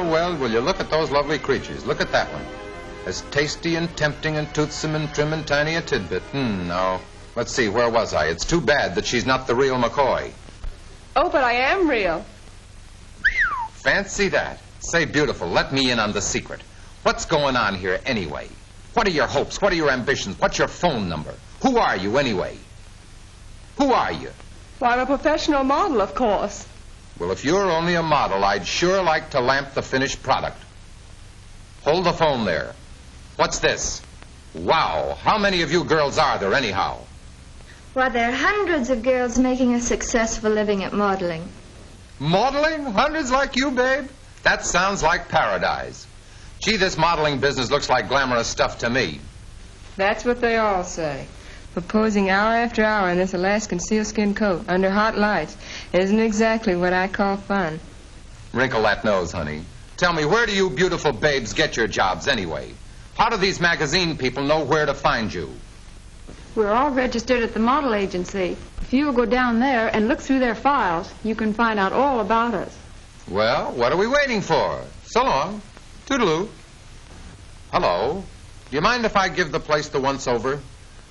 well, will you look at those lovely creatures. Look at that one. As tasty and tempting and toothsome and trim and tiny a tidbit. No. Let's see, where was I? It's too bad that she's not the real McCoy. Oh, but I am real. Fancy that. Say, beautiful, let me in on the secret. What's going on here anyway? What are your hopes? What are your ambitions? What's your phone number? Who are you anyway? Who are you? Well, I'm a professional model, of course. Well, if you're only a model, I'd sure like to lamp the finished product. Hold the phone there. What's this? Wow, how many of you girls are there anyhow? Why, there are hundreds of girls making a successful living at modeling. Modeling? Hundreds like you, babe? That sounds like paradise. Gee, this modeling business looks like glamorous stuff to me. That's what they all say. But posing hour after hour in this Alaskan sealskin coat under hot lights isn't exactly what I call fun. Wrinkle that nose, honey. Tell me, where do you beautiful babes get your jobs anyway? How do these magazine people know where to find you? We're all registered at the model agency. If you will go down there and look through their files, you can find out all about us. Well, what are we waiting for? So long. Toodaloo. Hello. Do you mind if I give the place the once-over?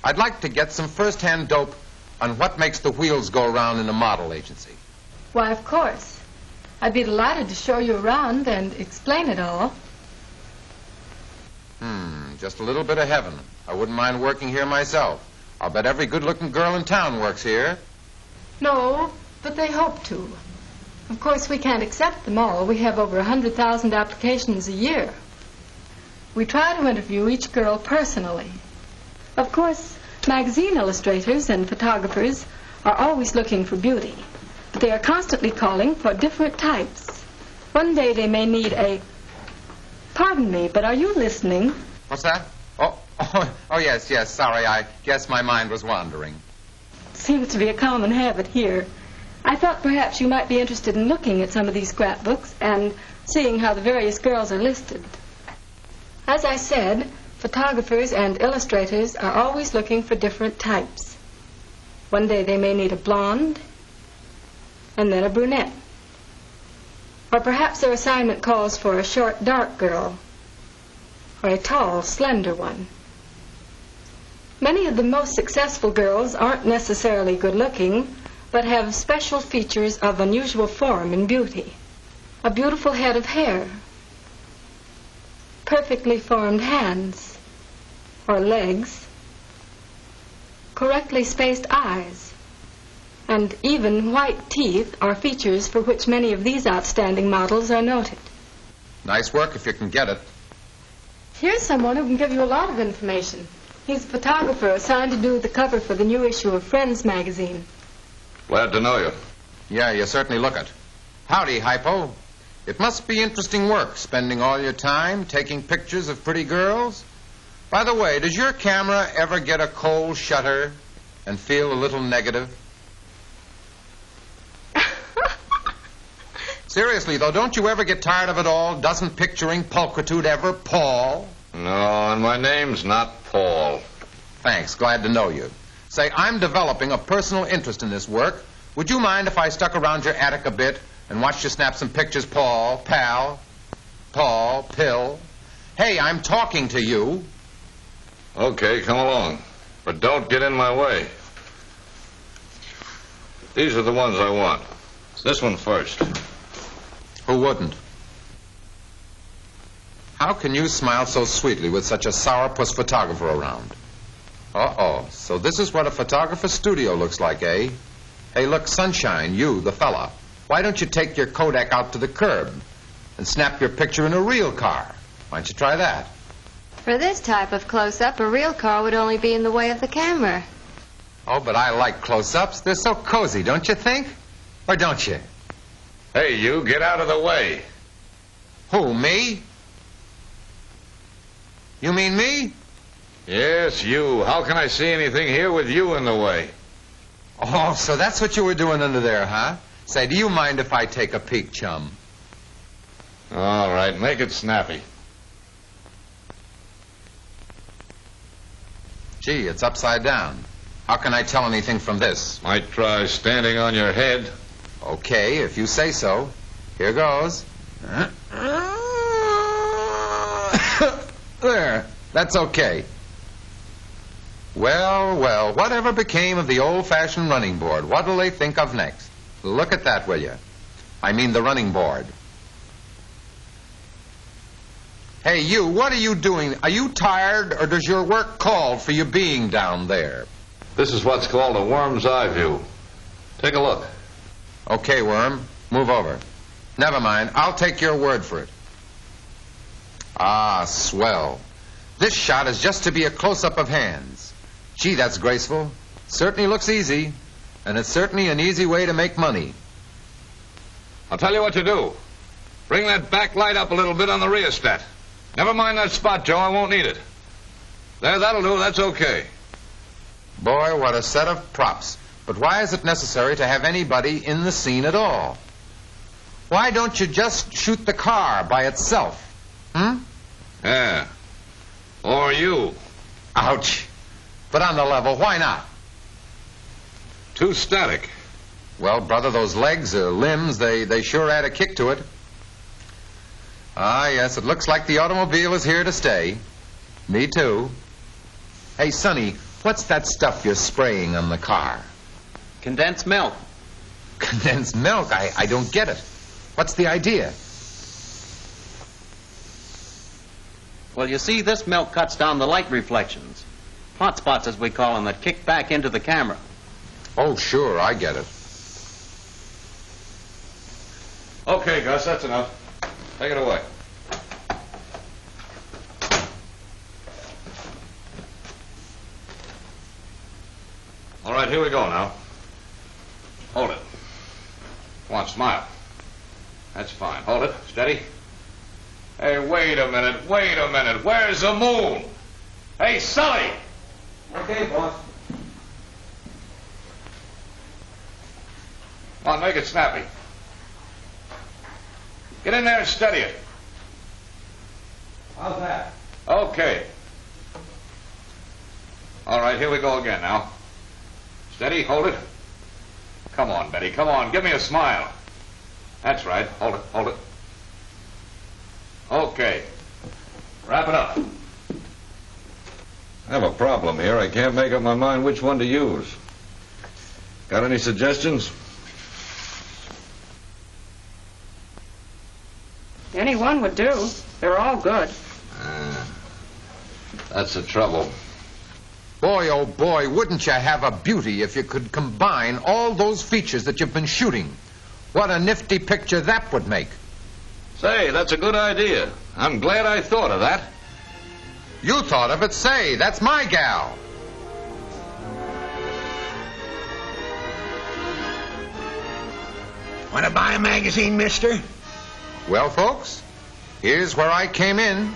I'd like to get some first-hand dope on what makes the wheels go around in a model agency. Why, of course. I'd be delighted to show you around and explain it all. Just a little bit of heaven. I wouldn't mind working here myself. I'll bet every good-looking girl in town works here. No, but they hope to. Of course, we can't accept them all. We have over 100,000 applications a year. We try to interview each girl personally. Of course, magazine illustrators and photographers are always looking for beauty, but they are constantly calling for different types. One day they may need a... Pardon me, but are you listening? What's that? Oh, yes, sorry, I guess my mind was wandering. Seems to be a common habit here. I thought perhaps you might be interested in looking at some of these scrapbooks and seeing how the various girls are listed. As I said, photographers and illustrators are always looking for different types. One day they may need a blonde, and then a brunette. Or perhaps their assignment calls for a short, dark girl, or a tall, slender one. Many of the most successful girls aren't necessarily good-looking, but have special features of unusual form and beauty. A beautiful head of hair, perfectly formed hands or legs, correctly spaced eyes, and even white teeth are features for which many of these outstanding models are noted. Nice work if you can get it. Here's someone who can give you a lot of information. He's a photographer assigned to do the cover for the new issue of Friends magazine. Glad to know you. Yeah, you certainly look it. Howdy, Hypo. It must be interesting work, spending all your time taking pictures of pretty girls. By the way, does your camera ever get a cold shutter and feel a little negative? Seriously, though, don't you ever get tired of it all? Doesn't picturing pulchritude ever pall? No, and my name's not Paul. Thanks, glad to know you. Say, I'm developing a personal interest in this work. Would you mind if I stuck around your attic a bit and watched you snap some pictures, Paul, pal, Paul, pill? Hey, I'm talking to you. Okay, come along. But don't get in my way. These are the ones I want. This one first. Who wouldn't? How can you smile so sweetly with such a sourpuss photographer around? Uh-oh, so this is what a photographer's studio looks like, eh? Hey, look, Sunshine, you, the fella, why don't you take your Kodak out to the curb and snap your picture in a real car? Why don't you try that? For this type of close-up, a real car would only be in the way of the camera. Oh, but I like close-ups. They're so cozy, don't you think? Or don't you? Hey, you, get out of the way. Who, me? You mean me? Yes, you. How can I see anything here with you in the way? Oh, so that's what you were doing under there, huh? Say, do you mind if I take a peek, chum? All right, make it snappy. Gee, it's upside down. How can I tell anything from this? Might try standing on your head. Okay, if you say so. Here goes. There, that's okay. Well, well, whatever became of the old-fashioned running board? What'll they think of next? Look at that, will you? I mean the running board. Hey, you, what are you doing? Are you tired, or does your work call for you being down there? This is what's called a worm's eye view. Take a look. Okay, Worm, move over. Never mind, I'll take your word for it. Ah, swell. This shot is just to be a close-up of hands. Gee, that's graceful. Certainly looks easy, and it's certainly an easy way to make money. I'll tell you what to do. Bring that backlight up a little bit on the rheostat. Never mind that spot, Joe. I won't need it. There, that'll do. That's okay. Boy, what a set of props. But why is it necessary to have anybody in the scene at all? Why don't you just shoot the car by itself? Yeah. Or you. Ouch. But on the level, why not? Too static. Well, brother, those legs or limbs, they sure add a kick to it. Ah, yes, it looks like the automobile is here to stay. Me too. Hey, Sonny, what's that stuff you're spraying on the car? Condensed milk. Condensed milk? I don't get it. What's the idea? Well, you see, this milk cuts down the light reflections. Hot spots, as we call them, that kick back into the camera. Oh, sure, I get it. Okay, Gus, that's enough. Take it away. All right, here we go now. Hold it. Come on, smile. That's fine. Hold it. Steady. Hey, wait a minute. Wait a minute. Where's the moon? Hey, Sully! Okay, boss. Come on, make it snappy. Get in there and steady it. How's that? Okay. All right, here we go again now. Steady, hold it. Come on, Betty, come on, give me a smile. That's right, hold it, hold it. Okay. Wrap it up. I have a problem here. I can't make up my mind which one to use. Got any suggestions? Any one would do. They're all good. That's the trouble. Boy, oh boy, wouldn't you have a beauty if you could combine all those features that you've been shooting? What a nifty picture that would make. Say, that's a good idea. I'm glad I thought of that. You thought of it, say, that's my gal. Want to buy a magazine, mister? Well, folks, here's where I came in.